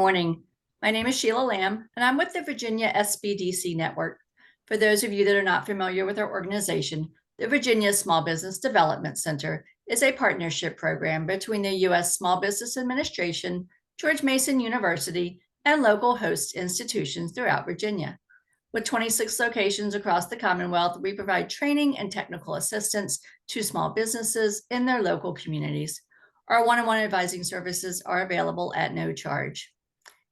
Morning. My name is Sheila Lamb, and I'm with the Virginia SBDC Network. For those of you that are not familiar with our organization, the Virginia Small Business Development Center is a partnership program between the U.S. Small Business Administration, George Mason University, and local host institutions throughout Virginia. With 26 locations across the Commonwealth, we provide training and technical assistance to small businesses in their local communities. Our one-on-one advising services are available at no charge.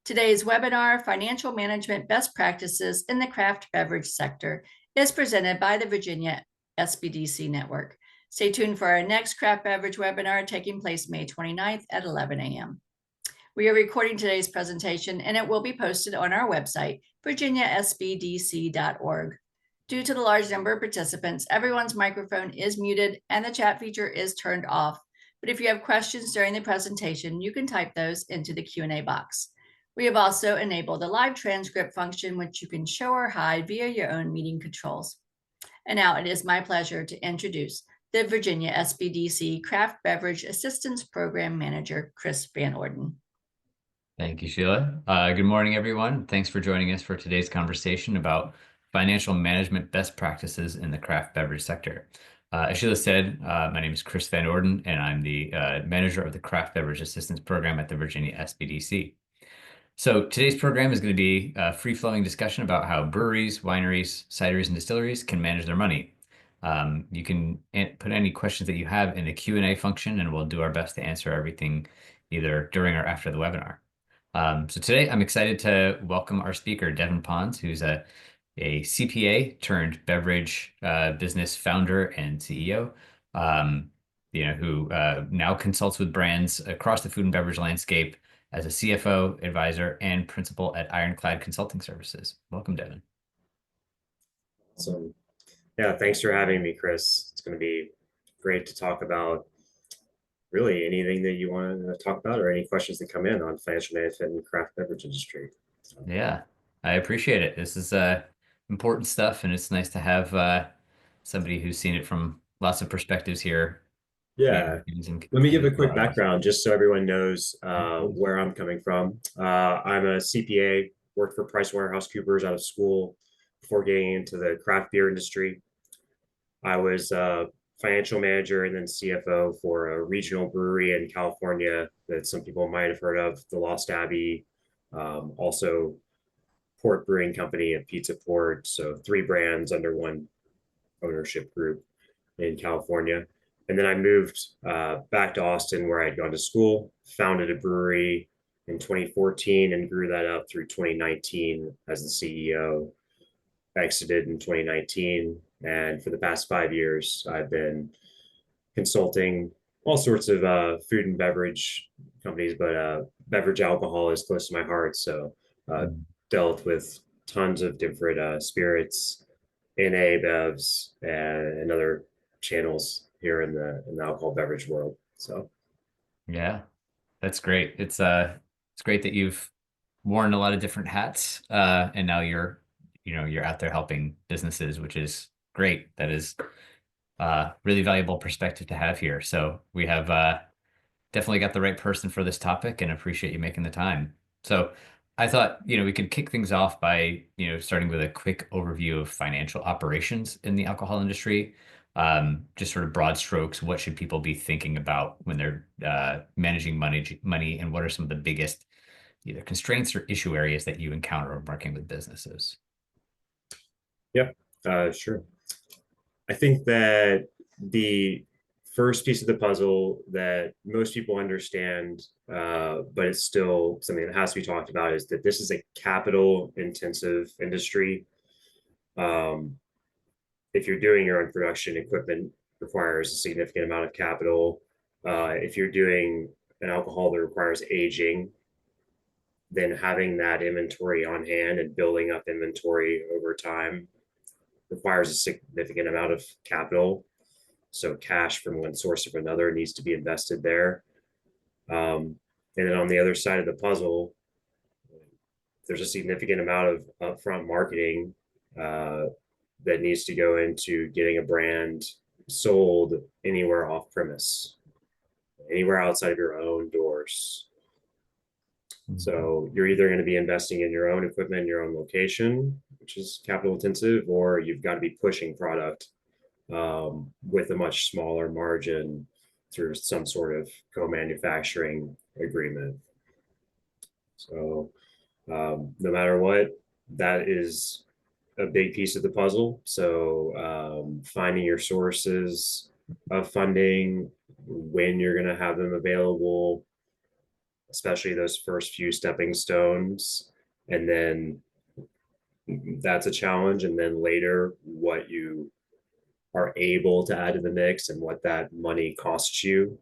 Today's webinar, Financial Management Best Practices in the Craft Beverage Sector, is presented by the Virginia SBDC Network. Stay tuned for our next craft beverage webinar taking place May 29th at 11 a.m. We are recording today's presentation and it will be posted on our website, virginiasbdc.org. Due to the large number of participants, everyone's microphone is muted and the chat feature is turned off. But if you have questions during the presentation, you can type those into the Q&A box. We have also enabled a live transcript function, which you can show or hide via your own meeting controls. And now it is my pleasure to introduce the Virginia SBDC Craft Beverage Assistance Program Manager, Chris Van Orden. Thank you, Sheila. Good morning, everyone. Thanks for joining us for today's conversation about financial management best practices in the craft beverage sector. As Sheila said, my name is Chris Van Orden, and I'm the manager of the Craft Beverage Assistance Program at the Virginia SBDC. So today's program is going to be a free-flowing discussion about how breweries, wineries, cideries, and distilleries can manage their money. You can put any questions that you have in the Q&A function, and we'll do our best to answer everything either during or after the webinar. So today I'm excited to welcome our speaker, Devon Ponds, who's a CPA turned beverage business founder and CEO, who now consults with brands across the food and beverage landscape as a CFO, advisor, and principal at Ironclad Consulting Services. Welcome, Devon. Awesome. Yeah, thanks for having me, Chris. It's going to be great to talk about really anything that you want to talk about or any questions that come in on financial management and craft beverage industry. So. Yeah, I appreciate it. This is important stuff, and it's nice to have somebody who's seen it from lots of perspectives here. Yeah, let me give a quick background just so everyone knows where I'm coming from. I'm a CPA, worked for PricewaterhouseCoopers out of school before getting into the craft beer industry. I was a financial manager and then CFO for a regional brewery in California that some people might have heard of, the Lost Abbey, also Port Brewing Company and Pizza Port. So 3 brands under one ownership group in California. And then I moved back to Austin where I'd gone to school, founded a brewery in 2014 and grew that up through 2019 as the CEO, exited in 2019. And for the past 5 years, I've been consulting all sorts of food and beverage companies, but beverage alcohol is close to my heart. So dealt with tons of different spirits, NA, bevs, and other channels here in the alcohol beverage world. So yeah, that's great. It's great that you've worn a lot of different hats, and now you're out there helping businesses, which is great. That is really valuable perspective to have here. So we have definitely got the right person for this topic, and appreciate you making the time. So I thought, we could kick things off by, starting with a quick overview of financial operations in the alcohol industry. Just sort of broad strokes, what should people be thinking about when they're managing money, and what are some of the biggest either constraints or issue areas that you encounter when working with businesses? Yep, sure. I think that the first piece of the puzzle that most people understand, but it's still something that has to be talked about, is that this is a capital intensive industry. If you're doing your own production, equipment requires a significant amount of capital. If you're doing an alcohol that requires aging, then having that inventory on hand and building up inventory over time requires a significant amount of capital. So cash from one source or another needs to be invested there. And then on the other side of the puzzle, there's a significant amount of upfront marketing that needs to go into getting a brand sold anywhere off premise, anywhere outside of your own doors. So you're either going to be investing in your own equipment, your own location, which is capital intensive, or you've got to be pushing product with a much smaller margin through some sort of co-manufacturing agreement. So no matter what, that is a big piece of the puzzle. So finding your sources of funding, when you're going to have them available, especially those first few stepping stones, and then that's a challenge. And then later, what you are able to add to the mix and what that money costs you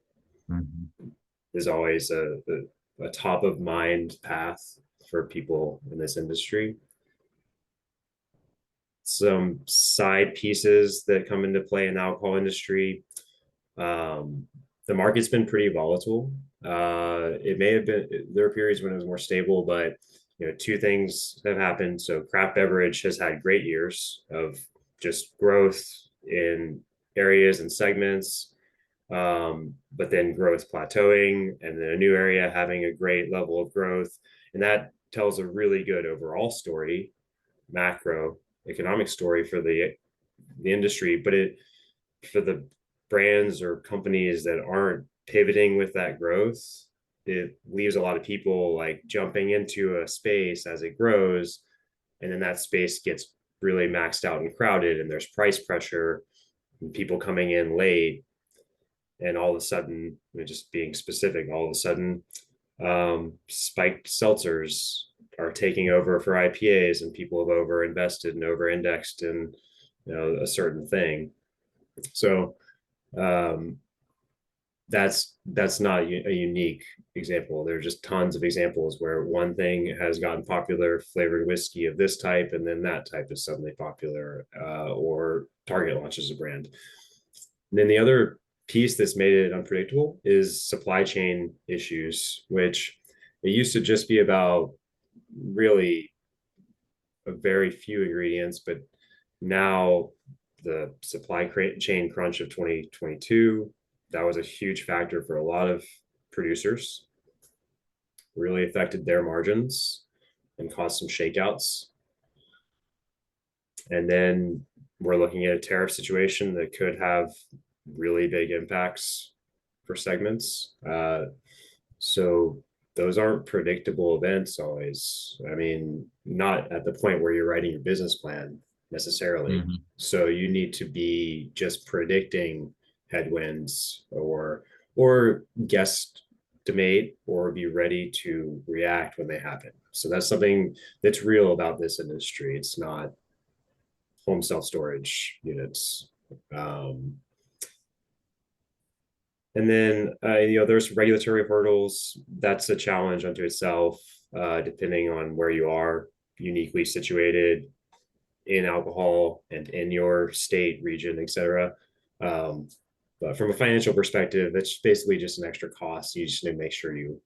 is always a top of mind path for people in this industry. Some side pieces that come into play in the alcohol industry. The market's been pretty volatile. It may have been, there are periods when it was more stable, but two things have happened. So craft beverage has had great years of just growth in areas and segments, but then growth plateauing, and then a new area having a great level of growth. And that tells a really good overall story, macro economic story for the industry, but for the brands or companies that aren't pivoting with that growth, it leaves a lot of people like jumping into a space as it grows, and then that space gets really maxed out and crowded, and there's price pressure and people coming in late, and all of a sudden, just being specific, all of a sudden spiked seltzers are taking over for IPAs, and people have over invested and over indexed in a certain thing. So that's not a unique example. There's just tons of examples where one thing has gotten popular, flavored whiskey of this type, and then that type is suddenly popular, or Target launches a brand. And then the other piece that's made it unpredictable is supply chain issues, which it used to just be about really a very few ingredients, but now the supply chain crunch of 2022, that was a huge factor for a lot of producers, really affected their margins and caused some shakeouts. And then we're looking at a tariff situation that could have really big impacts for segments. So those aren't predictable events always. I mean, not at the point where you're writing your business plan necessarily. So you need to be just predicting headwinds or guesstimate or be ready to react when they happen. So that's something that's real about this industry. It's not home self-storage units. And then, there's regulatory hurdles. That's a challenge unto itself, depending on where you are uniquely situated in alcohol and in your state, region, etc. But from a financial perspective, that's basically just an extra cost. You just need to make sure you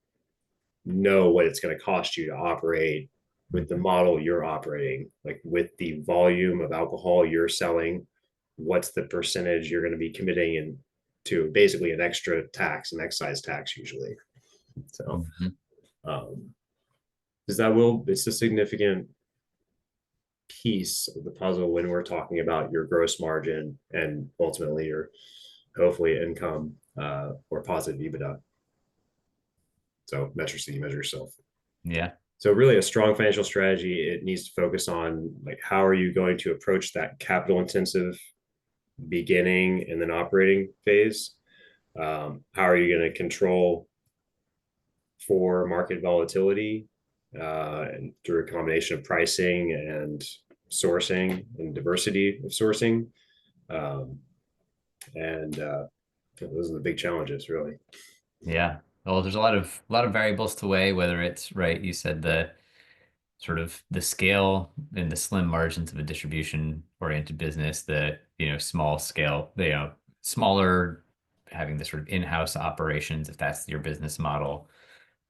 know what it's going to cost you to operate with the model you're operating, like with the volume of alcohol you're selling, what's the percentage you're going to be committing in to basically an extra tax, an excise tax usually. So it's a significant piece of the puzzle when we're talking about your gross margin and ultimately your hopefully income or positive EBITDA. So metrics that you measure yourself. Yeah. So really a strong financial strategy, it needs to focus on like, how are you going to approach that capital intensive beginning and then operating phase? How are you going to control for market volatility and through a combination of pricing and sourcing and diversity of sourcing? Those are the big challenges, really. Yeah. Well, there's a lot of variables to weigh, whether it's right. You said the sort of the scale and the slim margins of a distribution oriented business, the small scale, smaller, having the sort of in-house operations, if that's your business model,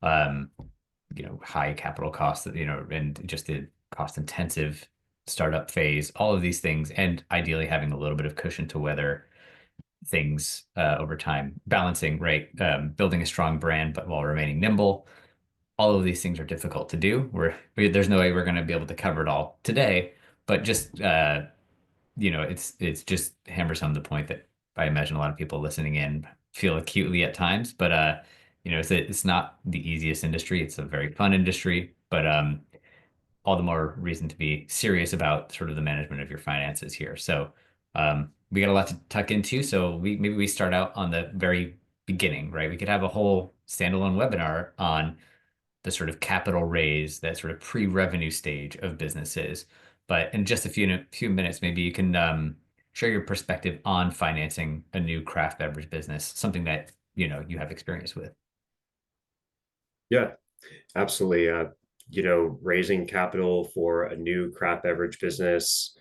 high capital costs, and just the cost intensive startup phase, all of these things, and ideally having a little bit of cushion to weather things over time, balancing, right? Building a strong brand, but while remaining nimble. all of these things are difficult to do. There's no way we're going to be able to cover it all today, but just it's just hammers home the point that I imagine a lot of people listening in feel acutely at times. But it's not the easiest industry. It's a very fun industry, but all the more reason to be serious about sort of the management of your finances here. So we got a lot to tuck into. So maybe we start out on the very beginning, right? We could have a whole standalone webinar on the sort of capital raise, that sort of pre-revenue stage of businesses. But in just a few minutes, maybe you can share your perspective on financing a new craft beverage business, something that you have experience with. Yeah, absolutely. Raising capital for a new craft beverage business,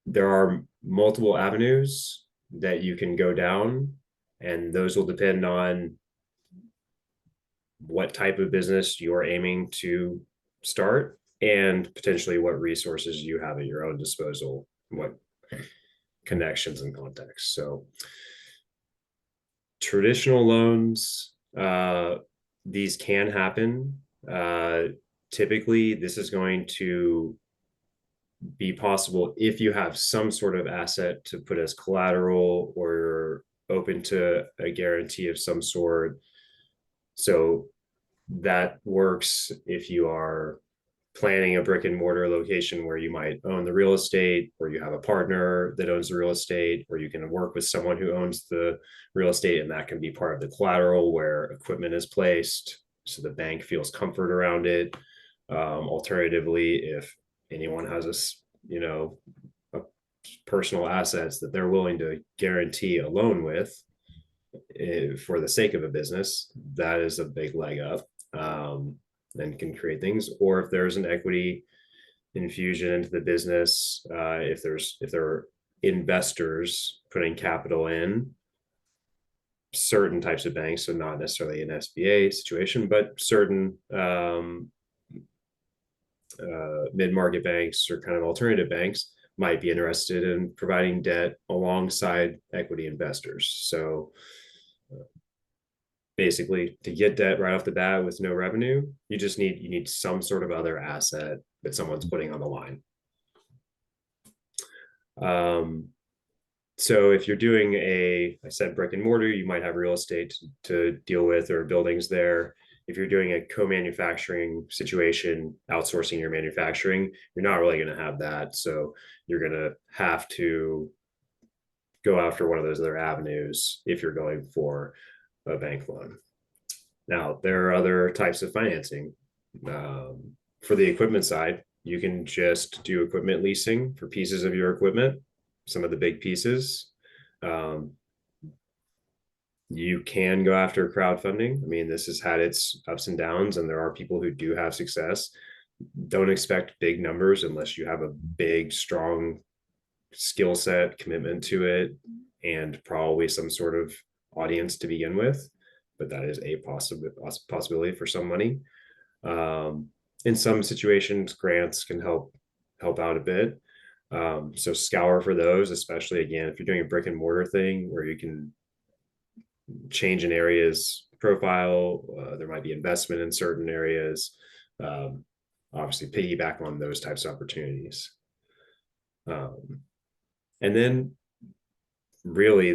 there are multiple avenues that you can go down, and those will depend on what type of business you're aiming to start and potentially what resources you have at your own disposal, what connections and contacts. So traditional loans, these can happen. Typically, this is going to be possible if you have some sort of asset to put as collateral or you're open to a guarantee of some sort. So that works if you are planning a brick and mortar location where you might own the real estate, or you have a partner that owns the real estate, or you can work with someone who owns the real estate, and that can be part of the collateral where equipment is placed so the bank feels comfort around it. Alternatively, if anyone has a personal assets that they're willing to guarantee a loan with for the sake of a business, that is a big leg up, and can create things. Or if there's an equity infusion into the business, if there are investors putting capital in, certain types of banks, so not necessarily an SBA situation, but certain mid-market banks or kind of alternative banks might be interested in providing debt alongside equity investors. So basically, to get debt right off the bat with no revenue, you need some sort of other asset that someone's putting on the line. So if you're doing I said brick and mortar, you might have real estate to deal with or buildings there. If you're doing a co-manufacturing situation, outsourcing your manufacturing, you're not really going to have that. So you're going to have to go after one of those other avenues if you're going for a bank loan. Now, there are other types of financing. For the equipment side, you can just do equipment leasing for pieces of your equipment, some of the big pieces. You can go after crowdfunding. I mean, this has had its ups and downs, and there are people who do have success. Don't expect big numbers unless you have a big, strong skill set, commitment to it, and probably some sort of audience to begin with. But that is a possibility for some money. In some situations, grants can help out a bit. So scour for those, especially again, if you're doing a brick and mortar thing where you can change an area's profile, there might be investment in certain areas. Obviously piggyback on those types of opportunities. And then really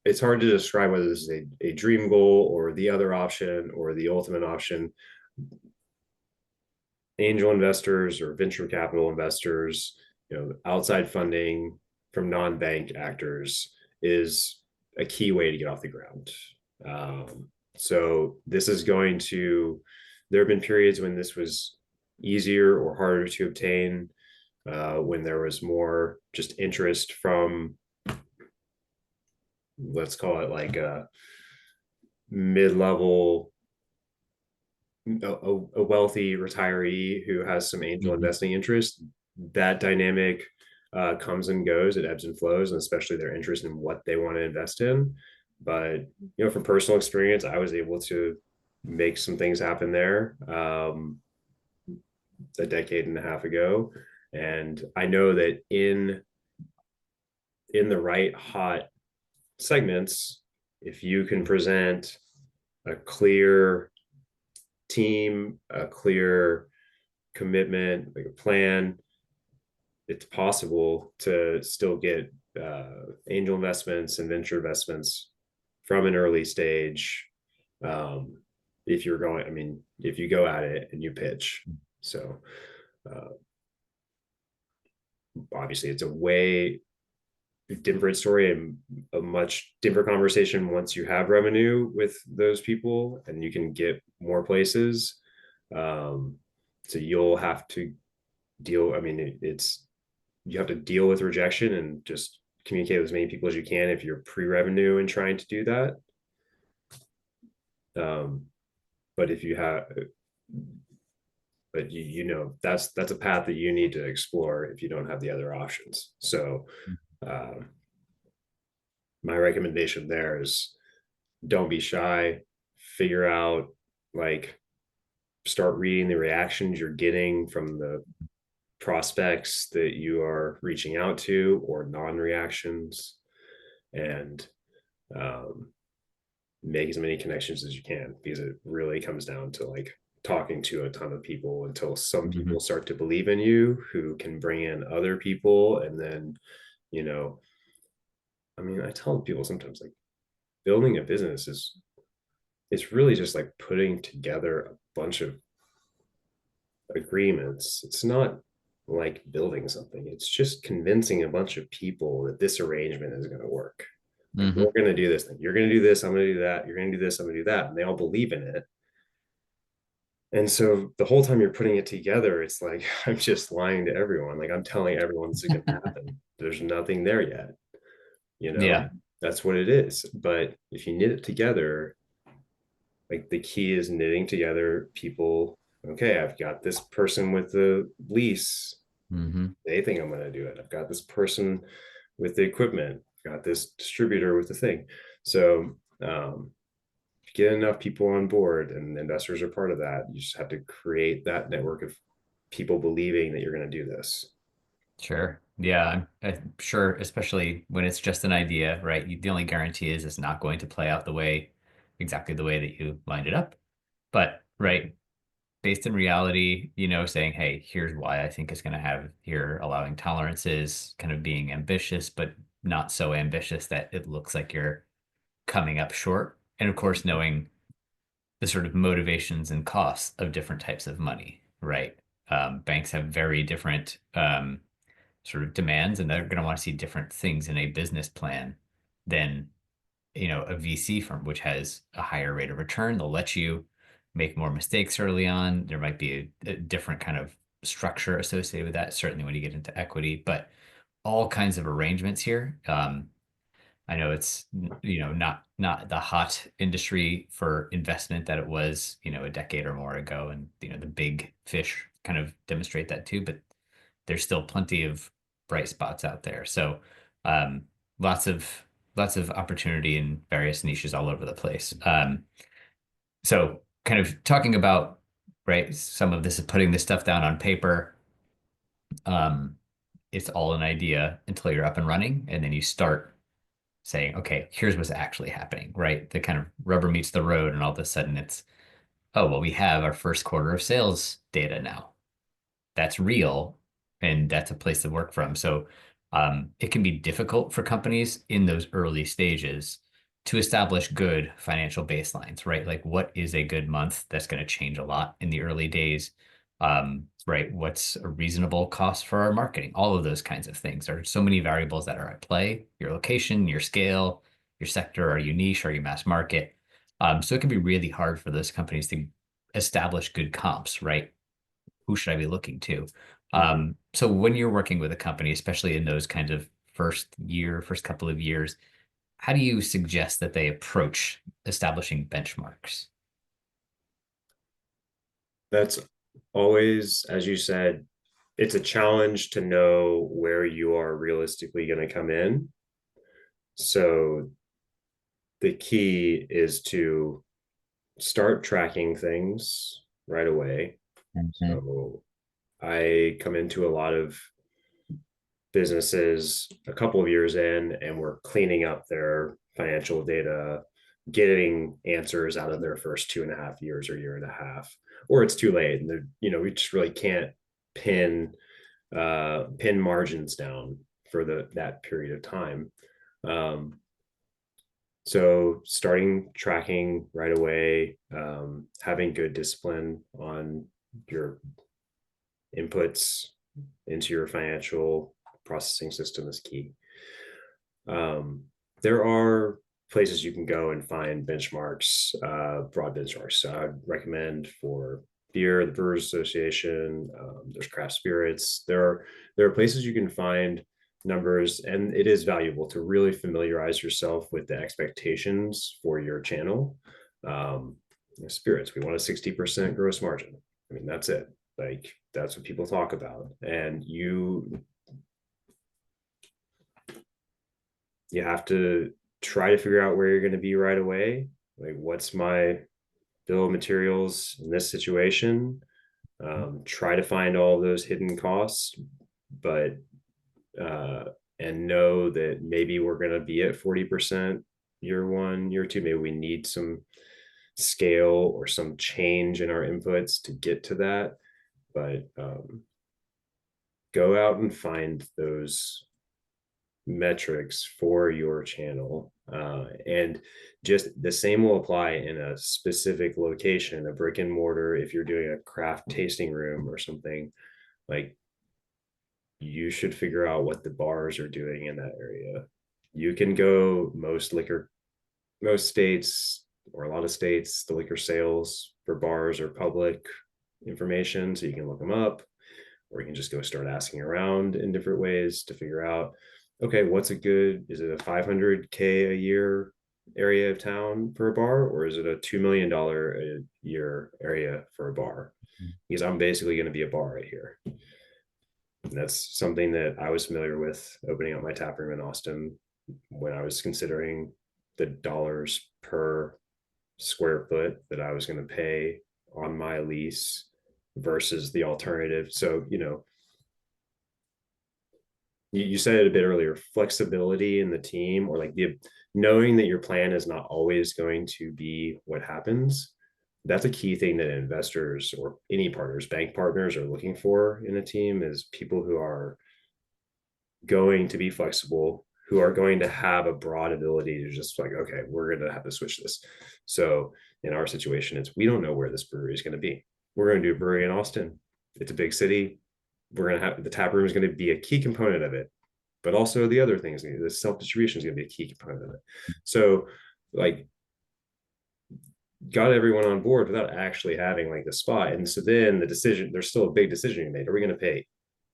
it's hard to describe whether this is a dream goal or the other option or the ultimate option. Angel investors or venture capital investors, outside funding from non-bank actors is a key way to get off the ground. So this is there have been periods when this was easier or harder to obtain, when there was more just interest from, let's call it like a mid-level, a wealthy retiree who has some angel investing interest. That dynamic comes and goes, it ebbs and flows, and especially their interest in what they want to invest in. But from personal experience, I was able to make some things happen there a decade and a half ago, and I know that in the right hot segments, if you can present a clear team, a clear commitment, like a plan, it's possible to still get angel investments and venture investments from an early stage. If you're going, I mean, if you go at it and you pitch. So obviously it's a way different story and a much different conversation once you have revenue with those people and you can get more places. So you'll have to deal, I mean, you have to deal with rejection and just communicate with as many people as you can if you're pre-revenue and trying to do that. But if you have, but you know, that's a path that you need to explore if you don't have the other options. So my recommendation there is don't be shy, figure out, like, start reading the reactions you're getting from the prospects that you are reaching out to or non-reactions, and make as many connections as you can, because it really comes down to like talking to a ton of people until some people start to believe in you who can bring in other people. And then, you know, I mean, I tell people sometimes, like, building a business it's really just like putting together a bunch of agreements. It's not like building something. It's just convincing a bunch of people that this arrangement is going to work. Like, we're going to do this thing. You're going to do this. I'm going to do that. You're going to do this. I'm going to do that. And they all believe in it. And so the whole time you're putting it together, it's like, I'm just lying to everyone. Like, I'm telling everyone this is going to happen. There's nothing there yet. You know, Yeah. that's what it is. But if you knit it together, like, the key is knitting together people. Okay, I've got this person with the lease. They think I'm going to do it. I've got this person with the equipment. I've got this distributor with the thing. So get enough people on board, and investors are part of that. You just have to create that network of people believing that you're going to do this. Sure. Yeah, I'm sure, especially when it's just an idea, right? The only guarantee is it's not going to play out exactly the way that you lined it up. But, right, based in reality, saying, hey, here's why I think it's going to have here, allowing tolerances, kind of being ambitious, but not so ambitious that it looks like you're coming up short. And of course, knowing the sort of motivations and costs of different types of money, right? Banks have very different sort of demands, and they're going to want to see different things in a business plan than a VC firm, which has a higher rate of return. They'll let you make more mistakes early on. There might be a different kind of structure associated with that, certainly when you get into equity, but all kinds of arrangements here. I know it's not the hot industry for investment that it was a decade or more ago, and the big fish kind of demonstrate that too. But there's still plenty of bright spots out there. So lots of opportunity in various niches all over the place. So kind of talking about, right, some of this is putting this stuff down on paper. It's all an idea until you're up and running, and then you start saying, okay, here's what's actually happening, right? The kind of rubber meets the road, and all of a sudden it's, oh, well, we have our first quarter of sales data now. That's real, and that's a place to work from. So it can be difficult for companies in those early stages to establish good financial baselines, right? Like, what is a good month? That's going to change a lot in the early days, right? What's a reasonable cost for our marketing? All of those kinds of things. There are so many variables that are at play: your location, your scale, your sector. Are you niche? Are you mass market? So it can be really hard for those companies to establish good comps, right? Who should I be looking to? So when you're working with a company, especially in those kinds of first couple of years, how do you suggest that they approach establishing benchmarks? That's always, as you said, it's a challenge to know where you are realistically going to come in. So the key is to start tracking things right away. So I come into a lot of businesses a couple of years in, and we're cleaning up their financial data, getting answers out of their first 2.5 years or year and a half, or it's too late. And we just really can't pin margins down for that period of time. So starting tracking right away, having good discipline on your inputs into your financial processing system is key. There are places you can go and find benchmarks, broad benchmarks. So I'd recommend for beer, the Brewers Association, there's craft spirits. There are places you can find numbers, and it is valuable to really familiarize yourself with the expectations for your channel. Spirits, we want a 60% gross margin. I mean, that's it. Like, that's what people talk about. And you have to try to figure out where you're going to be right away. Like, what's my bill of materials in this situation? Try to find all those hidden costs, but and know that maybe we're going to be at 40% year one, year two. Maybe we need some scale or some change in our inputs to get to that. But go out and find those metrics for your channel, and just the same will apply in a specific location, a brick and mortar. If you're doing a craft tasting room or something, like, you should figure out what the bars are doing in that area. You can go most states, or a lot of states, the liquor sales for bars are public information, so you can look them up, or you can just go start asking around in different ways to figure out, okay, is it a $500K a year area of town for a bar, or is it a $2 million a year area for a bar? Because I'm basically going to be a bar right here. And that's something that I was familiar with opening up my tap room in Austin, when I was considering the dollars per square foot that I was going to pay on my lease versus the alternative. So, you said it a bit earlier, flexibility in the team, or like knowing that your plan is not always going to be what happens. That's a key thing that investors or any partners, bank partners, are looking for in a team, is people who are going to be flexible, who are going to have a broad ability to just like, okay, we're going to have to switch this. So in our situation, we don't know where this brewery is going to be. We're going to do a brewery in Austin. It's a big city. We're going to have the tap room is going to be a key component of it, but also the other things, the self-distribution is going to be a key component of it. So, like, got everyone on board without actually having like the spot. And so then the decision, there's still a big decision you made. Are we going to pay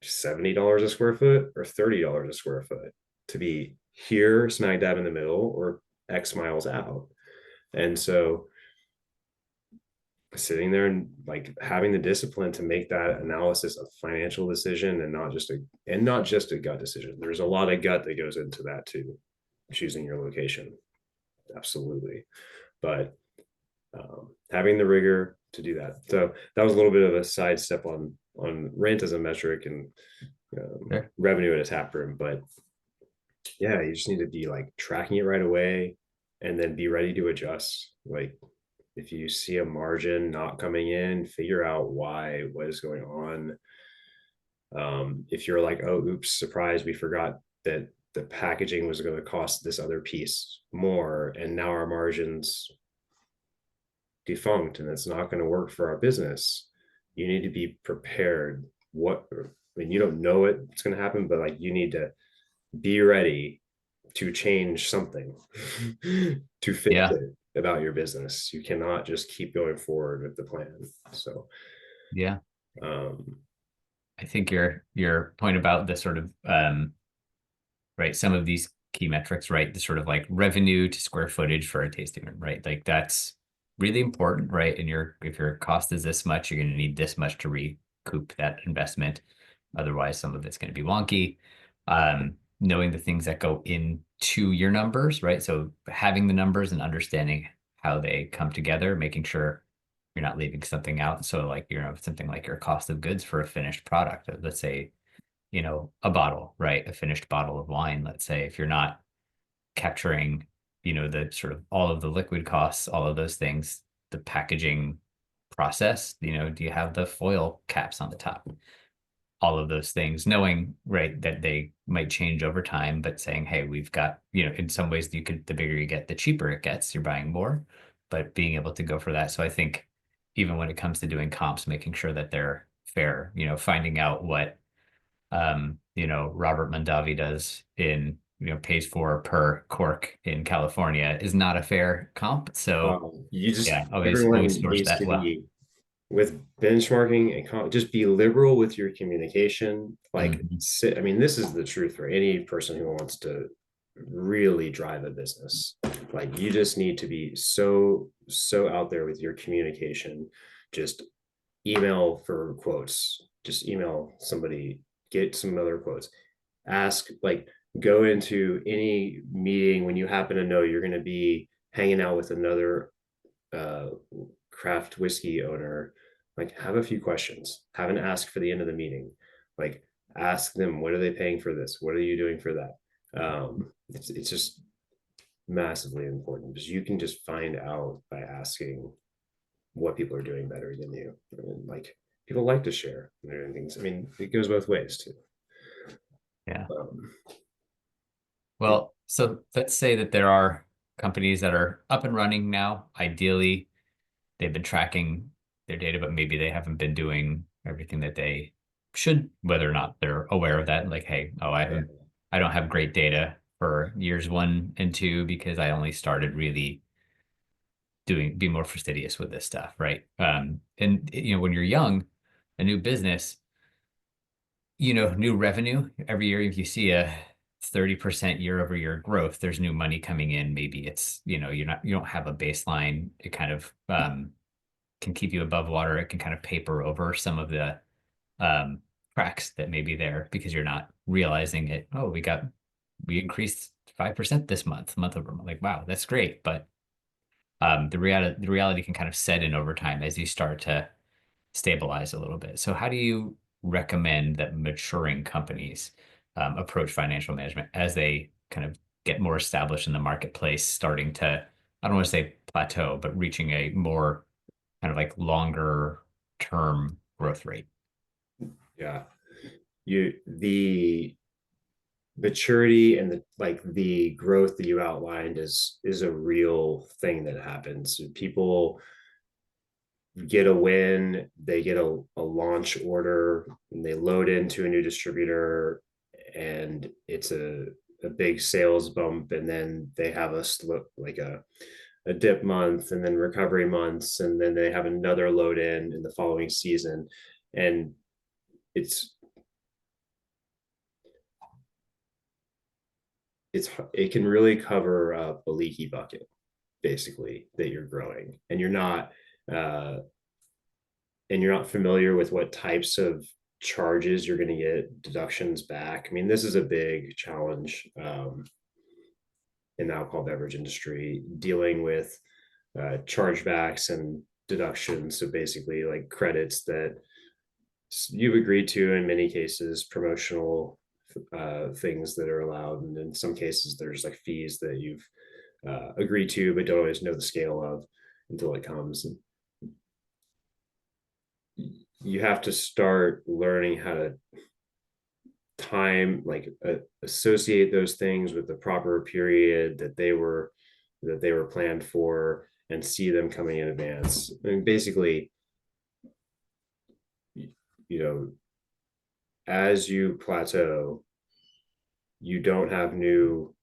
$70 a square foot or $30 a square foot to be here smack dab in the middle, or X miles out? And so sitting there and like having the discipline to make that analysis a financial decision, and not just a gut decision. There's a lot of gut that goes into that too, choosing your location. Absolutely. But having the rigor to do that. So that was a little bit of a sidestep on rent as a metric and revenue at a tap room. But yeah, you just need to be like tracking it right away, and then be ready to adjust. Like, if you see a margin not coming in, figure out why, what is going on. If you're like, oh, oops, surprise, we forgot that the packaging was going to cost this other piece more, and now our margins defunct and it's not going to work for our business. You need to be prepared. I mean, you don't know what's going to happen, but like, you need to be ready to change something to fix it about your business. You cannot just keep going forward with the plan. So I think your point about the sort of right, some of these key metrics, right, the sort of like revenue to square footage for a tasting room, right, like that's really important, right? And if your cost is this much, you're going to need this much to recoup that investment. Otherwise, some of it's going to be wonky. Knowing the things that go into your numbers, right? So having the numbers and understanding how they come together, making sure you're not leaving something out. So like, something like your cost of goods for a finished product, let's say, a bottle, right? A finished bottle of wine, let's say, if you're not capturing, the sort of all of the liquid costs, all of those things, the packaging process, do you have the foil caps on the top? All of those things, knowing, right, that they might change over time, but saying, hey, we've got, in some ways the bigger you get, the cheaper it gets, you're buying more, but being able to go for that. So I think even when it comes to doing comps, making sure that they're fair, finding out what, Robert Mondavi does pays for per cork in California is not a fair comp. So yeah, always everyone source needs that to well. be with benchmarking and just be liberal with your communication. Like, I mean, this is the truth for any person who wants to really drive a business. Like, you just need to be so out there with your communication. Just email for quotes, just email somebody, get some other quotes, ask, like, go into any meeting when you happen to know you're going to be hanging out with another craft whiskey owner, like, have a few questions, have an ask for the end of the meeting, like, ask them, what are they paying for this, what are you doing for that? It's just massively important, because you can just find out by asking what people are doing better than you. And, like, people like to share their things. I mean, it goes both ways too. Yeah. Well, so let's say that there are companies that are up and running now. Ideally, they've been tracking their data, but maybe they haven't been doing everything that they should, whether or not they're aware of that. Like, hey, I don't have great data for years 1 and 2 because I only started really be more fastidious with this stuff, right? And when you're young, a new business, new revenue every year, if you see a 30% year-over-year growth, there's new money coming in. Maybe it's, you don't have a baseline. It kind of can keep you above water. It can kind of paper over some of the cracks that may be there because you're not realizing it. Oh, we increased 5% this month over month. Like, wow, that's great. But the reality can kind of set in over time as you start to stabilize a little bit. So how do you recommend that maturing companies approach financial management as they kind of get more established in the marketplace, starting to, I don't want to say plateau, but reaching a more kind of like longer term growth rate? Yeah. The maturity and the growth that you outlined is a real thing that happens. People get a win, they get a launch order, and they load into a new distributor, and it's a big sales bump, and then they have a dip month, and then recovery months, and then they have another load in the following season, and it can really cover up a leaky bucket, basically, that you're growing, and you're not familiar with what types of charges you're going to get deductions back. I mean, this is a big challenge in the alcohol beverage industry, dealing with chargebacks and deductions. So basically, like, credits that you've agreed to, in many cases, promotional things that are allowed, and in some cases there's like fees that you've agreed to but don't always know the scale of until it comes. And you have to start learning how to associate those things with the proper period that they were planned for, and see them coming in advance. I mean, basically, as you plateau, you don't have a new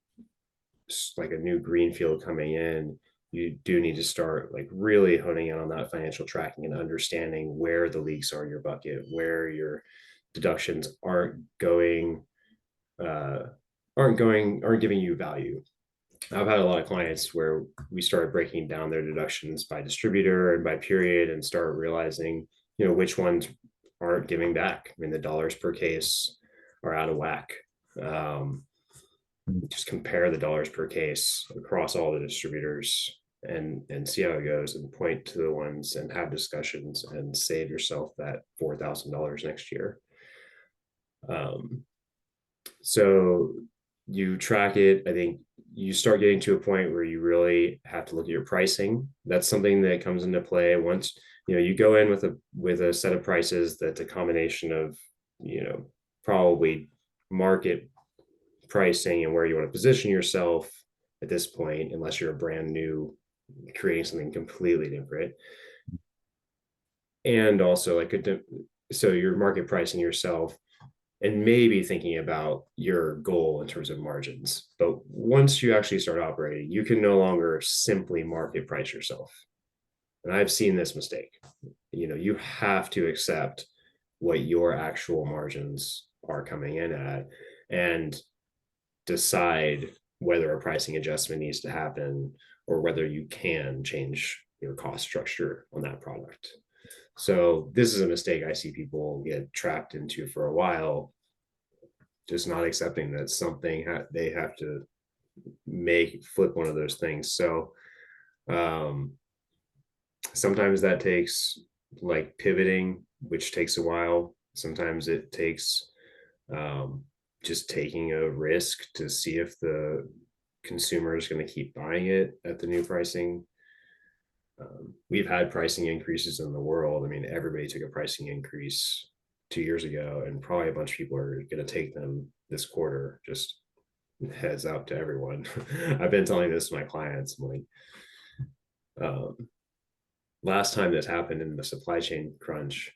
greenfield coming in. You do need to start really honing in on that financial tracking and understanding where the leaks are in your bucket, where your deductions aren't giving you value. I've had a lot of clients where we started breaking down their deductions by distributor and by period, and start realizing, which ones aren't giving back. I mean, the dollars per case are out of whack. Just compare the dollars per case across all the distributors and see how it goes, and point to the ones and have discussions and save yourself that $4,000 next year. So you track it. I think you start getting to a point where you really have to look at your pricing. That's something that comes into play once, you go in with a set of prices that's a combination of, probably market pricing and where you want to position yourself at this point, unless you're a brand new, creating something completely different. And also so you're market pricing yourself and maybe thinking about your goal in terms of margins. But once you actually start operating, you can no longer simply market price yourself. And I've seen this mistake. You have to accept what your actual margins are coming in at and decide whether a pricing adjustment needs to happen or whether you can change your cost structure on that product. So this is a mistake I see people get trapped into for a while, just not accepting that something they have to flip one of those things. So sometimes that takes like pivoting, which takes a while. Sometimes it takes just taking a risk to see if the consumer is going to keep buying it at the new pricing. We've had pricing increases in the world. I mean, everybody took a pricing increase 2 years ago, and probably a bunch of people are going to take them this quarter. Just heads up to everyone. I've been telling this to my clients. I'm like, last time this happened in the supply chain crunch,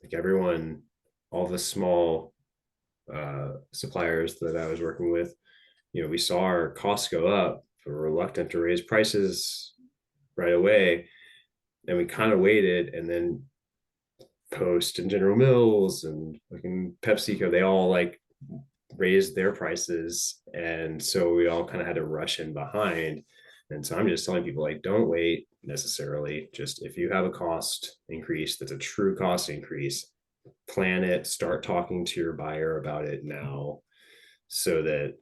like everyone, all the small suppliers that I was working with, we saw our costs go up. We were reluctant to raise prices right away, and we kind of waited, and then Post and General Mills and fucking PepsiCo, they all like raised their prices, and so we all kind of had to rush in behind. And so I'm just telling people, like, don't wait necessarily. Just if you have a cost increase that's a true cost increase, plan it, start talking to your buyer about it now, so that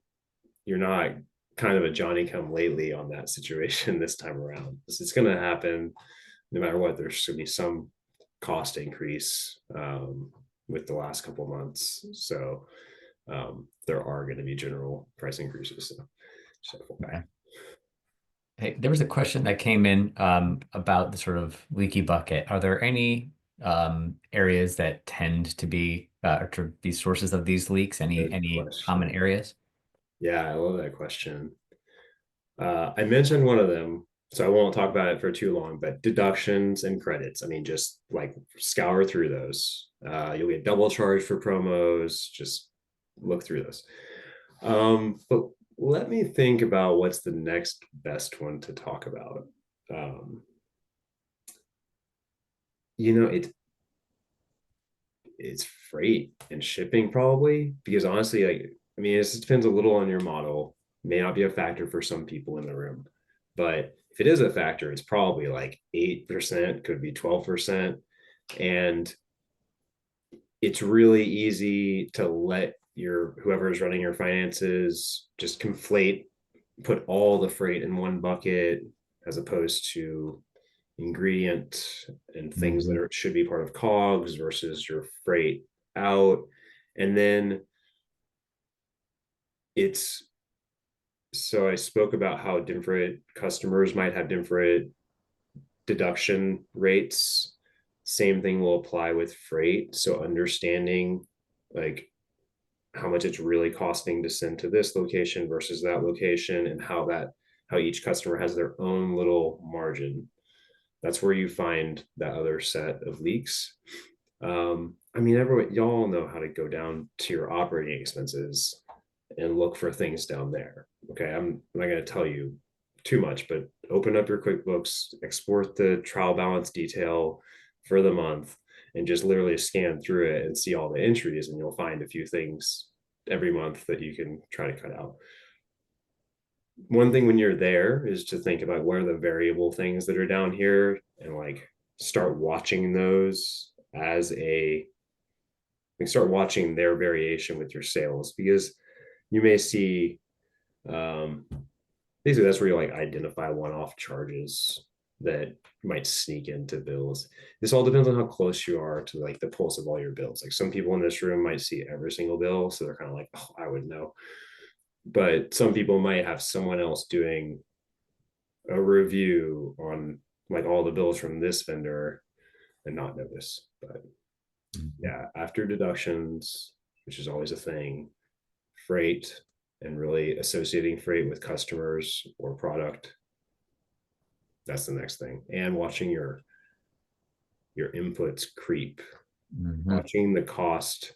you're not kind of a Johnny come lately on that situation this time around. It's going to happen no matter what. There's going to be some cost increase with the last couple of months. So there are going to be general price increases. So okay. Hey, there was a question that came in about the sort of leaky bucket. Are there any areas that tend to be sources of these leaks? Any common areas? Yeah, I love that question. I mentioned one of them, so I won't talk about it for too long, but deductions and credits. I mean, just like scour through those. You'll get double charged for promos. Just look through those. But let me think about what's the next best one to talk about. It's freight and shipping probably, because honestly, like, I mean, it depends a little on your model. May not be a factor for some people in the room, but if it is a factor, it's probably like 8%, could be 12%. And it's really easy to let whoever is running your finances just put all the freight in one bucket, as opposed to ingredient and things that should be part of COGS versus your freight out. And then so I spoke about how different customers might have different deduction rates. Same thing will apply with freight. So understanding like how much it's really costing to send to this location versus that location, and how each customer has their own little margin. That's where you find that other set of leaks. I mean, y'all know how to go down to your operating expenses and look for things down there. Okay, I'm not going to tell you too much, but open up your QuickBooks, export the trial balance detail for the month, and just literally scan through it and see all the entries, and you'll find a few things every month that you can try to cut out. One thing when you're there is to think about what are the variable things that are down here, and like start watching those start watching their variation with your sales, because you may see basically that's where you like identify one-off charges that might sneak into bills. This all depends on how close you are to like the pulse of all your bills. Like some people in this room might see every single bill, so they're kind of like, oh, I would know. but some people might have someone else doing a review on like all the bills from this vendor and not notice. But yeah, after deductions, which is always a thing, freight and really associating freight with customers or product, that's the next thing. And watching your inputs creep, watching the cost,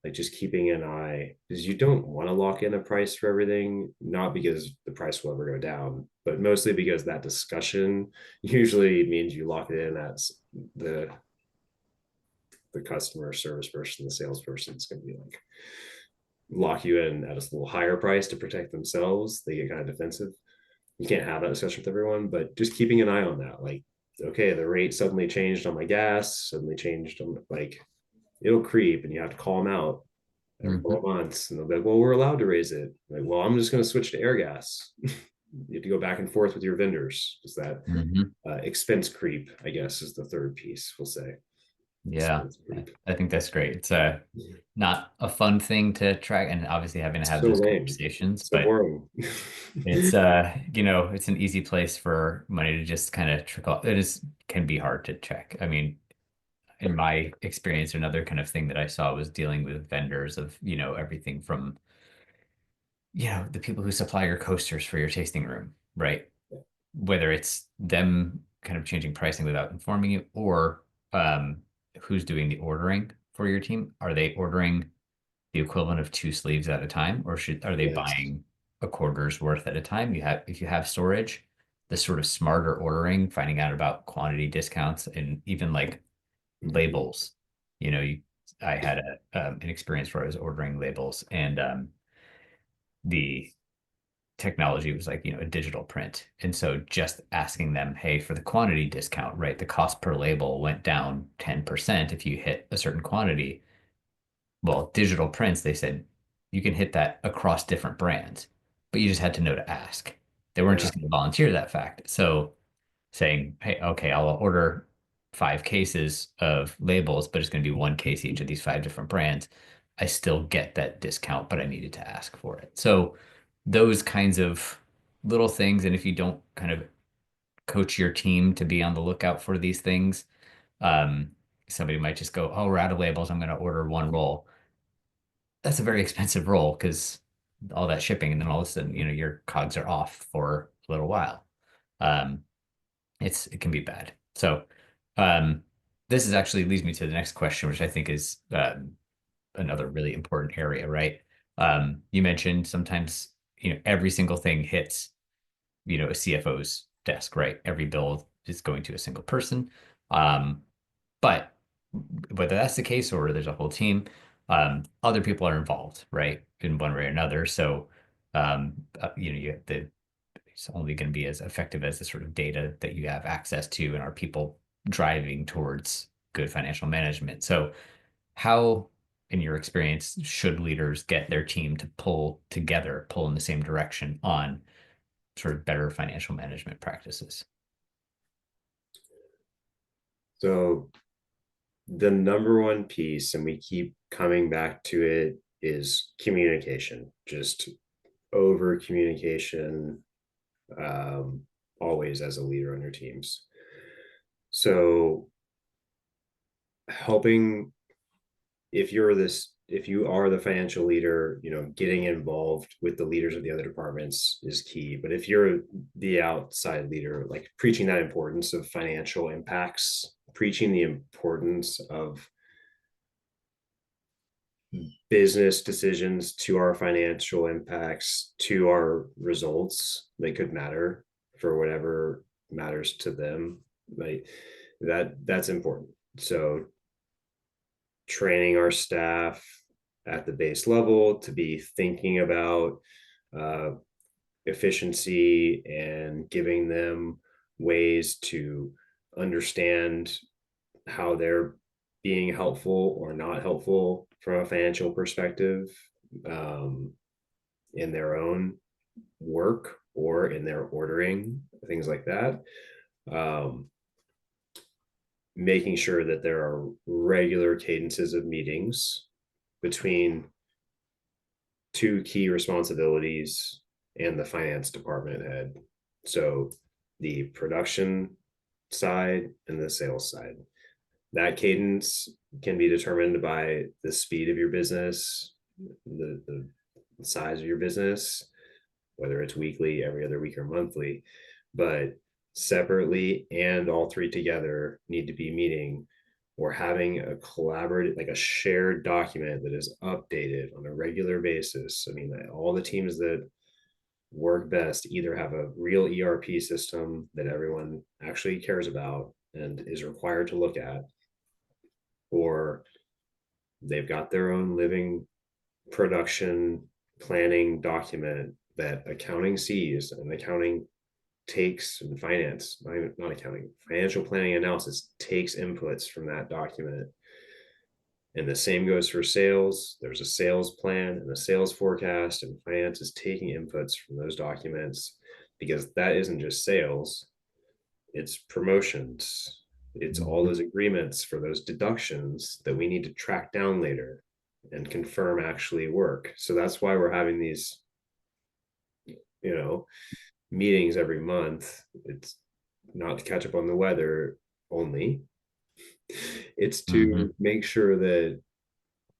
like just keeping an eye, because you don't want to lock in a price for everything, not because the price will ever go down, but mostly because that discussion usually means you lock it in as the customer service person, the salesperson is going to be like lock you in at a little higher price to protect themselves. They get kind of defensive. You can't have that discussion with everyone, but just keeping an eye on that. Like, okay, the rate suddenly changed on my gas, suddenly changed on, like, it'll creep and you have to call them out every 4 months. And they'll be like, well, we're allowed to raise it. Like, well, I'm just going to switch to air gas. You have to go back and forth with your vendors. Is that expense creep, I guess, is the third piece, we'll say. Yeah, I think that's great. It's not a fun thing to track, and obviously having to have those conversations, but it's you know, it's an easy place for money to just kind of trickle. Can be hard to check. I mean, in my experience, another kind of thing that I saw was dealing with vendors of, you know, everything from, you know, the people who supply your coasters for your tasting room, right? Whether it's them kind of changing pricing without informing you, or who's doing the ordering for your team. Are they ordering the equivalent of 2 sleeves at a time, or are they buying a quarter's worth at a time? If you have storage, the sort of smarter ordering, finding out about quantity discounts, and even like labels. You know, I had an experience where I was ordering labels, and the technology was like, you know, a digital print. And so just asking them, hey, for the quantity discount, right, the cost per label went down 10% if you hit a certain quantity. Well, digital prints, they said you can hit that across different brands, but you just had to know to ask. They weren't just going to volunteer that fact. So saying, hey, okay, I'll order 5 cases of labels, but it's going to be 1 case each of these 5 different brands. I still get that discount, but I needed to ask for it. So those kinds of little things. And if you don't kind of coach your team to be on the lookout for these things, um, somebody might just go, oh, we're out of labels. I'm going to order 1 roll. That's a very expensive roll because all that shipping, and then all of a sudden, you know, your cogs are off for a little while. Um, it can be bad. So this is actually leads me to the next question, which I think is another really important area, right? You mentioned sometimes, you know, every single thing hits, you know, a CFO's desk, right? Every bill is going to a single person. But whether that's the case or there's a whole team, other people are involved, right? In one way or another. So, you know, it's only going to be as effective as the sort of data that you have access to, and are people driving towards good financial management. So how, in your experience, should leaders get their team to pull together, pull in the same direction on sort of better financial management practices? So the number one piece, and we keep coming back to it, is communication. Just over communication, always as a leader on your teams. So helping, if you are the financial leader, you know, getting involved with the leaders of the other departments is key. But if you're the outside leader, like preaching that importance of financial impacts, preaching the importance of business decisions to our financial impacts, to our results, they could matter for whatever matters to them. Like that's important. So training our staff at the base level to be thinking about efficiency and giving them ways to understand how they're being helpful or not helpful from a financial perspective, in their own work or in their ordering, things like that. Making sure that there are regular cadences of meetings between two key responsibilities and the finance department head. So the production side and the sales side. That cadence can be determined by the speed of your business, the size of your business, whether it's weekly, every other week, or monthly. But separately and all three together need to be meeting or having a collaborative, like a shared document that is updated on a regular basis. I mean, all the teams that work best either have a real ERP system that everyone actually cares about and is required to look at, or they've got their own living production planning document that accounting sees and accounting takes, and finance, not accounting, financial planning analysis takes inputs from that document. And the same goes for sales. There's a sales plan and a sales forecast, and finance is taking inputs from those documents, because that isn't just sales, it's promotions, it's all those agreements for those deductions that we need to track down later and confirm actually work. So that's why we're having these, meetings every month. It's not to catch up on the weather only. It's to make sure that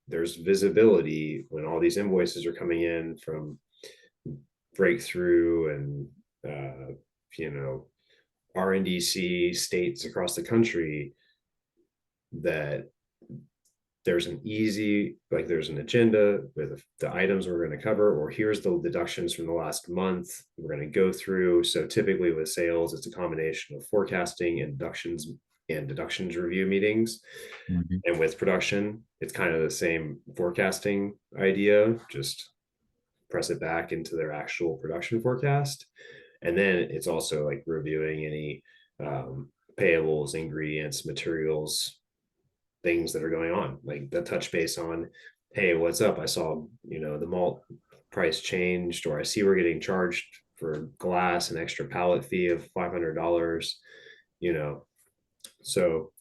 there's visibility when all these invoices are coming in from breakthrough and RNDC states across the country, that there's an agenda with the items we're going to cover, or here's the deductions from the last month we're going to go through. So typically with sales, it's a combination of forecasting and deductions review meetings. And with production, it's kind of the same forecasting idea, just press it back into their actual production forecast. And then it's also like reviewing any payables, ingredients, materials, things that are going on, like the touch base on, hey, what's up? I saw, the malt price changed, or I see we're getting charged for glass an extra pallet fee of $500, So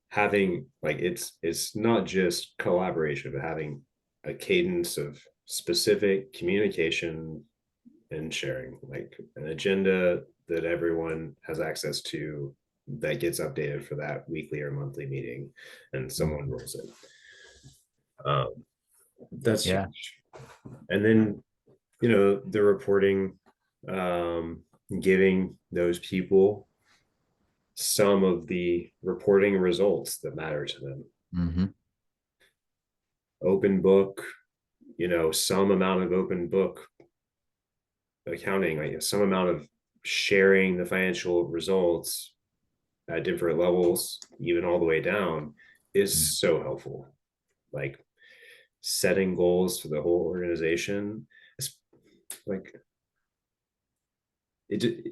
having like, it's not just collaboration, but having a cadence of specific communication and sharing, like an agenda that everyone has access to, that gets updated for that weekly or monthly meeting, and someone rules it. That's huge. And then, the reporting, giving those people some of the reporting results that matter to them. Open book, some amount of open book accounting, like some amount of sharing the financial results at different levels, even all the way down, is so helpful. Like setting goals for the whole organization, like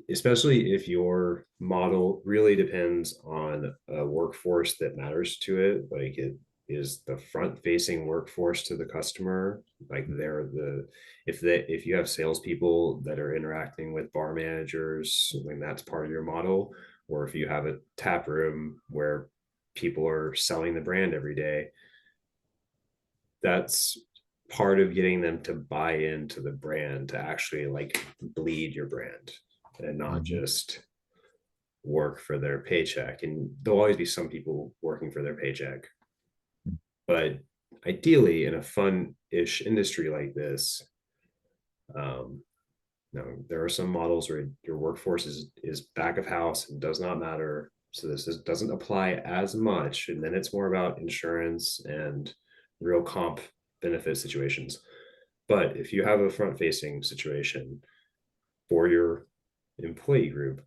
especially if your model really depends on a workforce that matters to it, like it is the front facing workforce to the customer, like if you have salespeople that are interacting with bar managers, when that's part of your model, or if you have a tap room where people are selling the brand every day, that's part of getting them to buy into the brand, to actually like bleed your brand and not just work for their paycheck. And there'll always be some people working for their paycheck, but ideally in a fun-ish industry like this, there are some models where your workforce is back of house and does not matter, so doesn't apply as much, and then it's more about insurance and real comp benefit situations. But if you have a front-facing situation for your employee group,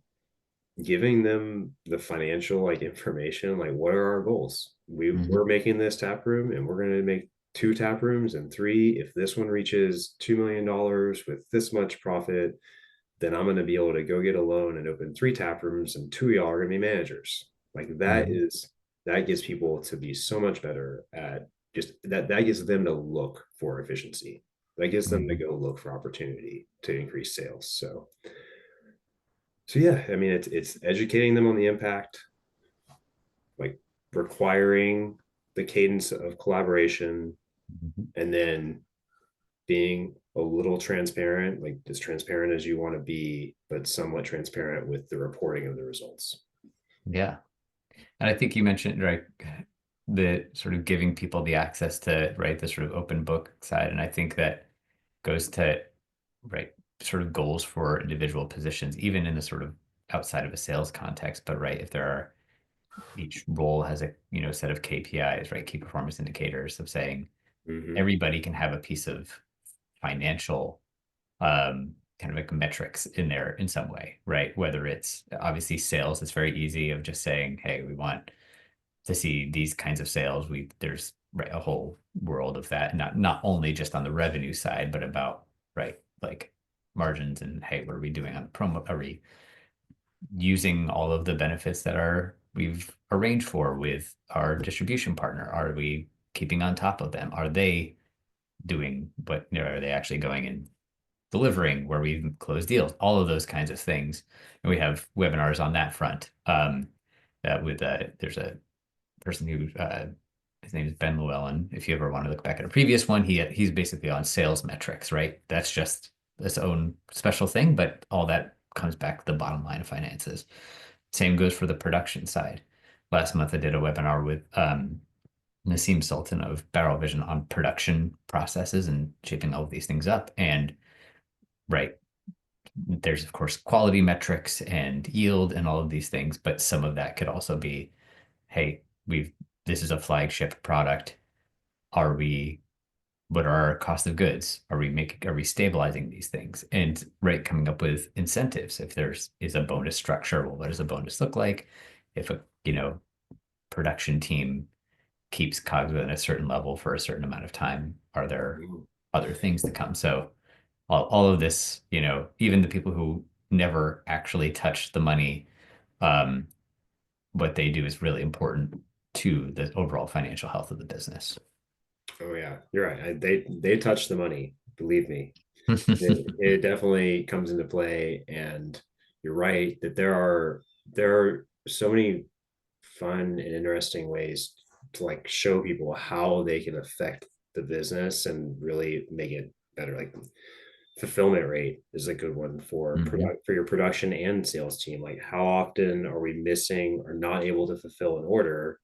giving them the financial information, like what are our goals? We're making this tap room, and we're going to make 2 tap rooms and 3. If this one reaches $2 million with this much profit, then I'm going to be able to go get a loan and open 3 tap rooms, and 2 of y'all are going to be managers. Like that gets people to be so much better at just that gets them to look for efficiency. That gets them to go look for opportunity to increase sales. So yeah, I mean, it's educating them on the impact, like requiring the cadence of collaboration, and then being a little transparent, like as transparent as you want to be, but somewhat transparent with the reporting of the results. Yeah. And I think you mentioned, right, the sort of giving people the access to, right, the sort of open book side. And I think that goes to, right, sort of goals for individual positions, even in a sort of outside of a sales context. But right, if there are, each role has a, set of KPIs, right, key performance indicators of saying everybody can have a piece of financial kind of like metrics in there in some way, right? Whether it's obviously sales, it's very easy of just saying, hey, we want to see these kinds of sales. There's right, a whole world of that, not only just on the revenue side, but about right, like margins and hey, what are we doing on the promo? Are we using all of the benefits that we've arranged for with our distribution partner? Are we keeping on top of them? Are they doing what, are they actually going and delivering where we close deals? All of those kinds of things. And we have webinars on that front. There's a person who his name is Ben Llewellyn. If you ever want to look back at a previous one, he's basically on sales metrics, right? That's just its own special thing, but all that comes back to the bottom line of finances. Same goes for the production side. Last month, I did a webinar with Nassim Sultan of Barrel Vision on production processes and shaping all of these things up. And right, there's of course quality metrics and yield and all of these things, but some of that could also be, hey, this is a flagship product. What are our cost of goods? Are we stabilizing these things? And right, coming up with incentives. If is a bonus structure, well, what does a bonus look like? If a, production team keeps COGS within a certain level for a certain amount of time, are there other things to come? So all of this, even the people who never actually touch the money, what they do is really important to the overall financial health of the business. Oh yeah, you're right. They touch the money, believe me. It definitely comes into play, and you're right that there are so many fun and interesting ways to like show people how they can affect the business and really make it better. Like fulfillment rate is a good one for for your production and sales team. Like how often are we missing or not able to fulfill an order,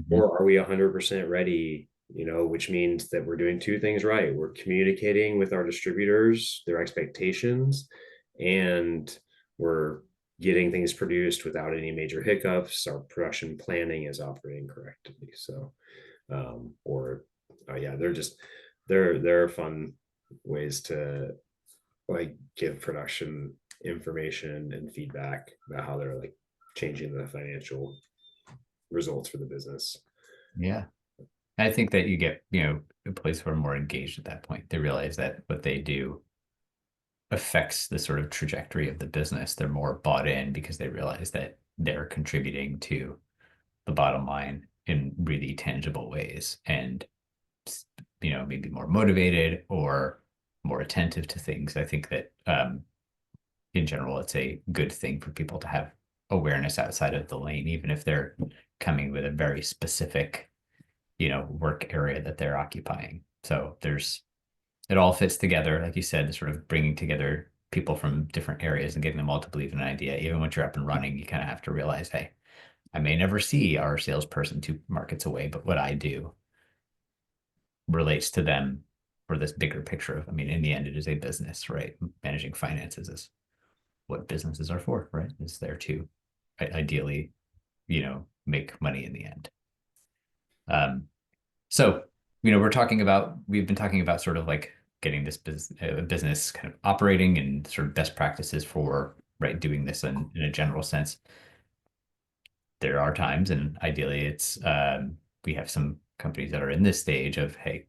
or are we 100% ready? Which means that we're doing two things right. We're communicating with our distributors, their expectations, and we're getting things produced without any major hiccups. Our production planning is operating correctly. So, yeah, they're fun ways to like give production information and feedback about how they're like changing the financial results for the business. Yeah. I think that you get, employees who are more engaged at that point. They realize that what they do affects the sort of trajectory of the business. They're more bought in because they realize that they're contributing to the bottom line in really tangible ways, and maybe more motivated or more attentive to things. I think that in general, it's a good thing for people to have awareness outside of the lane, even if they're coming with a very specific work area that they're occupying. So it all fits together, like you said, sort of bringing together people from different areas and getting them all to believe in an idea. Even once you're up and running, you kind of have to realize, hey, I may never see our salesperson 2 markets away, but what I do relates to them for this bigger picture of, in the end, it is a business, right? Managing finances is what businesses are for, right? It's there to ideally, make money in the end. So, we've been talking about sort of like getting this business kind of operating and sort of best practices for, right, doing this in a general sense. There are times, and ideally it's, we have some companies that are in this stage of, hey,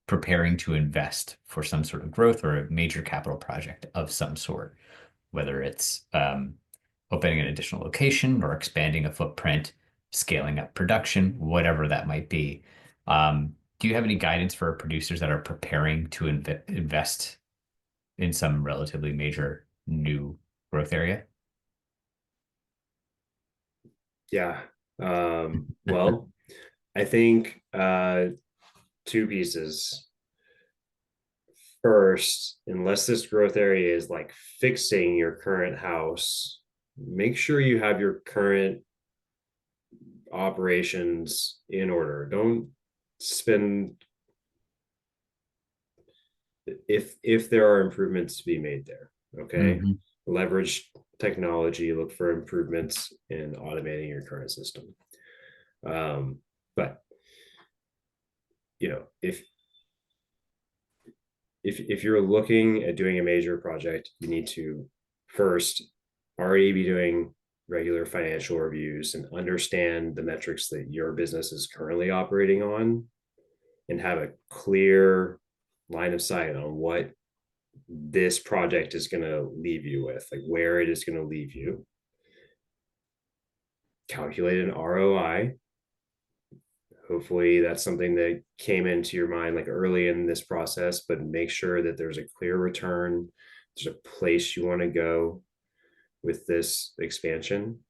preparing to invest for some sort of growth or a major capital project of some sort, whether it's opening an additional location or expanding a footprint, scaling up production, whatever that might be. Do you have any guidance for producers that are preparing to invest in some relatively major new growth area? Yeah. Well, I think 2 pieces. first, unless this growth area is like fixing your current house, make sure you have your current operations in order. Don't spend, if there are improvements to be made there, okay? Mhm. Leverage technology, look for improvements in automating your current system. But you know, if you're looking at doing a major project, you need to first already be doing regular financial reviews and understand the metrics that your business is currently operating on, and have a clear line of sight on what this project is going to leave you with, like where it is going to leave you. Calculate an ROI. Hopefully that's something that came into your mind like early in this process, but make sure that there's a clear return. There's a place you want to go with this expansion.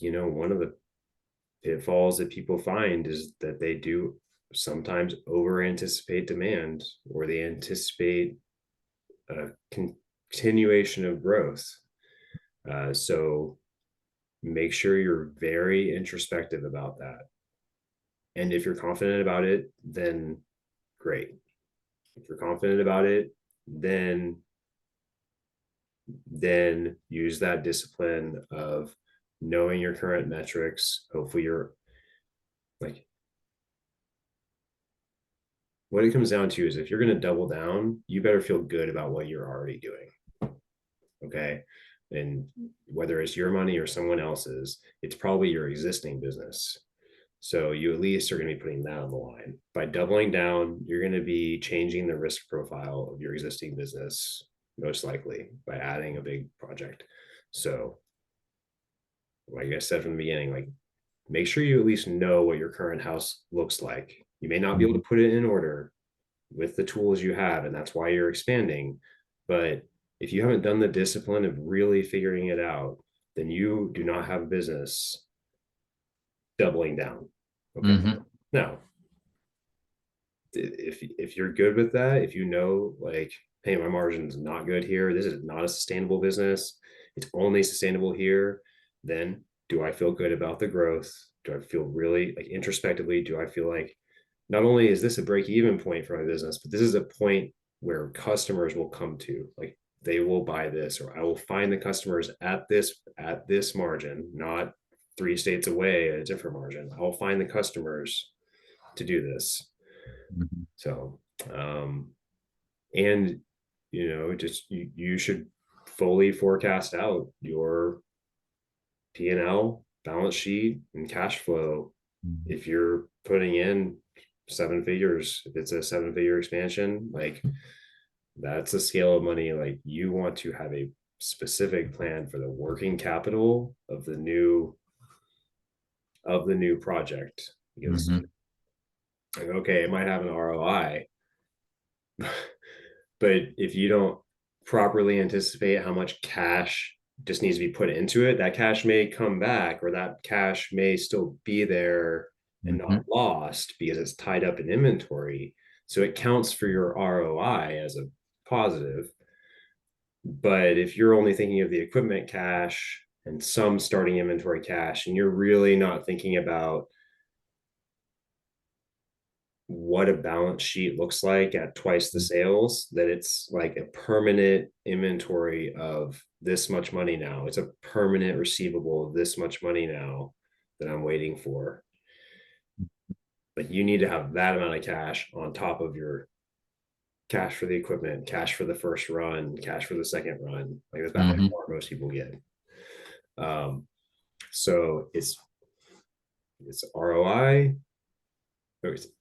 One of the pitfalls that people find is that they do sometimes over anticipate demand, or they anticipate a continuation of growth. So make sure you're very introspective about that. And if you're confident about it, then great. If you're confident about it, then use that discipline of knowing your current metrics. Hopefully you're like, what it comes down to is if you're going to double down, you better feel good about what you're already doing. Okay. And whether it's your money or someone else's, it's probably your existing business. So you at least are going to be putting that on the line. By doubling down, you're going to be changing the risk profile of your existing business, most likely by adding a big project. So like I said from the beginning, like make sure you at least know what your current house looks like. You may not be able to put it in order with the tools you have, and that's why you're expanding. But if you haven't done the discipline of really figuring it out, then you do not have a business doubling down. Okay. Mhm. Now, if you're good with that, if you know, like, hey, my margin's not good here, this is not a sustainable business, it's only sustainable here, then do I feel good about the growth? Do I feel really like introspectively? Do I feel like not only is this a break-even point for my business, but this is a point where customers will come to, like they will buy this, or I will find the customers at this margin, not 3 states away at a different margin. I'll find the customers to do this. Mhm. So, and just you should fully forecast out your P&L, balance sheet, and cash flow. If you're putting in 7 figures, if it's a 7-figure expansion, like that's a scale of money. Like you want to have a specific plan for the working capital of the new project, because Mhm. like, okay, it might have an ROI, but if you don't properly anticipate how much cash just needs to be put into it, that cash may come back, or that cash may still be there and not Mhm. lost because it's tied up in inventory. So it counts for your ROI as a positive. But if you're only thinking of the equipment cash and some starting inventory cash, and you're really not thinking about what a balance sheet looks like at twice the sales, that it's like a permanent inventory of this much money now. It's a permanent receivable of this much money now that I'm waiting for. Like you need to have that amount of cash on top of your cash for the equipment, cash for the first run, cash for the second run. Like that's about Mhm. what most people get. So it's ROI,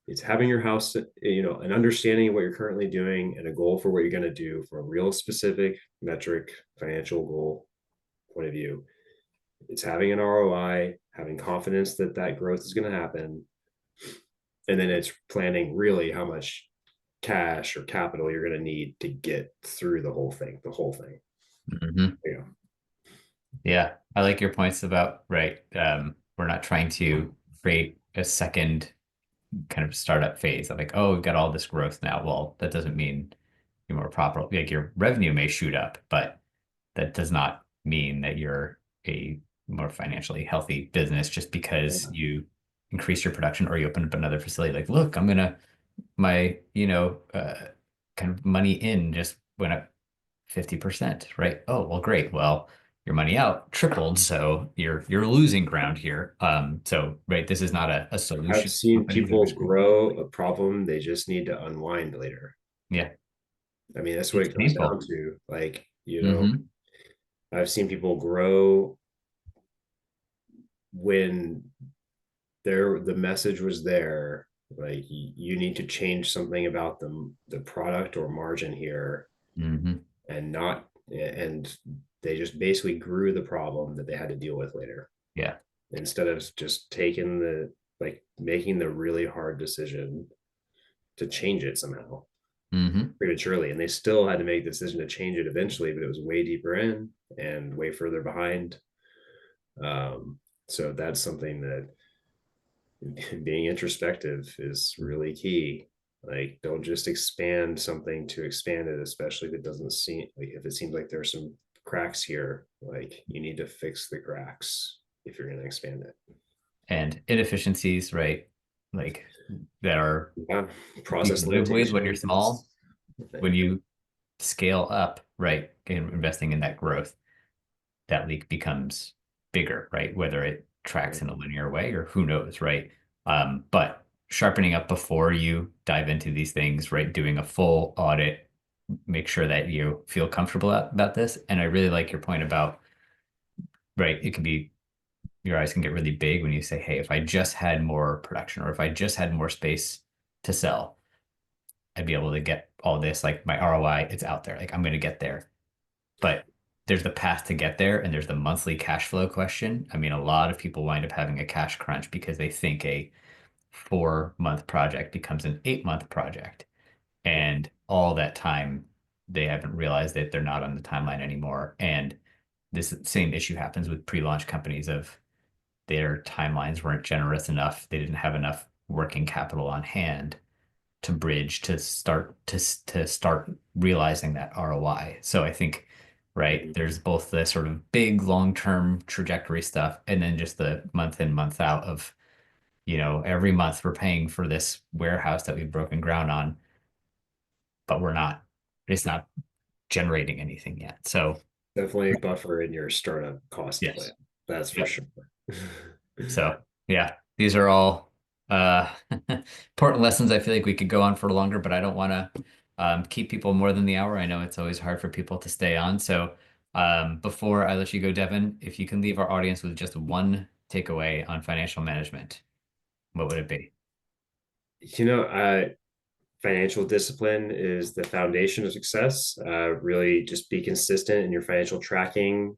it's having your house, an understanding of what you're currently doing and a goal for what you're going to do from a real specific metric, financial goal point of view. It's having an ROI, having confidence that that growth is going to happen. And then it's planning really how much cash or capital you're going to need to get through the whole thing. Mhm. Yeah. Yeah, I like your points about, right. We're not trying to create a second kind of startup phase of like, oh, we've got all this growth now. Well, that doesn't mean you're more profitable. Like your revenue may shoot up, but that does not mean that you're a more financially healthy business just because you increase your production or you open up another facility. Like, look, my, kind of money in just went up 50%, right? Oh, well, great. Well, your money out tripled, so you're losing ground here. So right, this is not a solution. I've seen people grow a problem they just need to unwind later. Yeah. I mean, that's what it comes down to. Like, I've seen people grow when the message was there, like you need to change something about the product or margin here, and they just basically grew the problem that they had to deal with later. Yeah. Instead of just making the really hard decision to change it somehow prematurely. And they still had to make the decision to change it eventually, but it was way deeper in and way further behind. So that's something that being introspective is really key. Like, don't just expand something to expand it, especially if it doesn't seem like, if it seems like there's some cracks here, like you need to fix the cracks if you're going to expand it. And inefficiencies, right? Like that are process live with when you're small. When you scale up, right, and investing in that growth, that leak becomes bigger, right? Whether it tracks in a linear way or who knows, right? But sharpening up before you dive into these things, right? Doing a full audit, make sure that you feel comfortable about this. And I really like your point about, right, it can be, your eyes can get really big when you say, hey, if I just had more production or if I just had more space to sell, I'd be able to get all this, like my ROI, it's out there. Like I'm going to get there. But there's the path to get there and there's the monthly cash flow question. I mean, a lot of people wind up having a cash crunch because they think a 4-month project becomes an 8-month project. And all that time, they haven't realized that they're not on the timeline anymore. And this same issue happens with pre-launch companies of their timelines weren't generous enough. They didn't have enough working capital on hand to bridge to start realizing that ROI. So I think, right, there's both the sort of big long-term trajectory stuff and then just the month in, month out of, every month we're paying for this warehouse that we've broken ground on, but it's not generating anything yet. So definitely buffer in your startup cost plan. That's for sure. So yeah, these are all important lessons. I feel like we could go on for longer, but I don't want to keep people more than the hour. I know it's always hard for people to stay on. So before I let you go, Devon, if you can leave our audience with just one takeaway on financial management, what would it be? Financial discipline is the foundation of success. Really just be consistent in your financial tracking,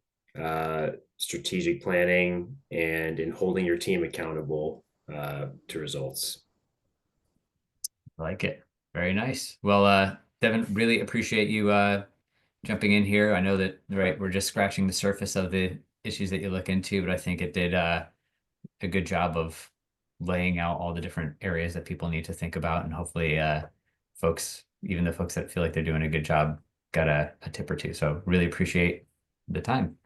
strategic planning, and in holding your team accountable to results. I like it. Very nice. Well, Devon, really appreciate you jumping in here. I know that, right, we're just scratching the surface of the issues that you look into, but I think it did a good job of laying out all the different areas that people need to think about. And hopefully folks, even the folks that feel like they're doing a good job, got a tip or two. So really appreciate the time.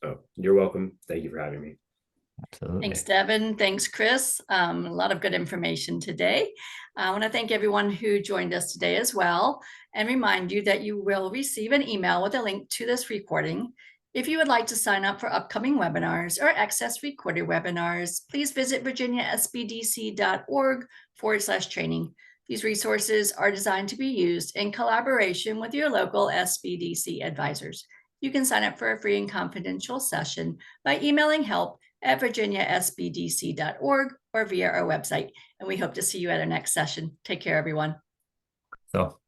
Oh, you're welcome. Thank you for having me. Absolutely. Thanks, Devon. Thanks, Chris. A lot of good information today. I want to thank everyone who joined us today as well, and remind you that you will receive an email with a link to this recording. If you would like to sign up for upcoming webinars or access recorded webinars, please visit virginiasbdc.org/training. These resources are designed to be used in collaboration with your local SBDC advisors. You can sign up for a free and confidential session by emailing help@virginiasbdc.org or via our website. And we hope to see you at our next session. Take care, everyone. So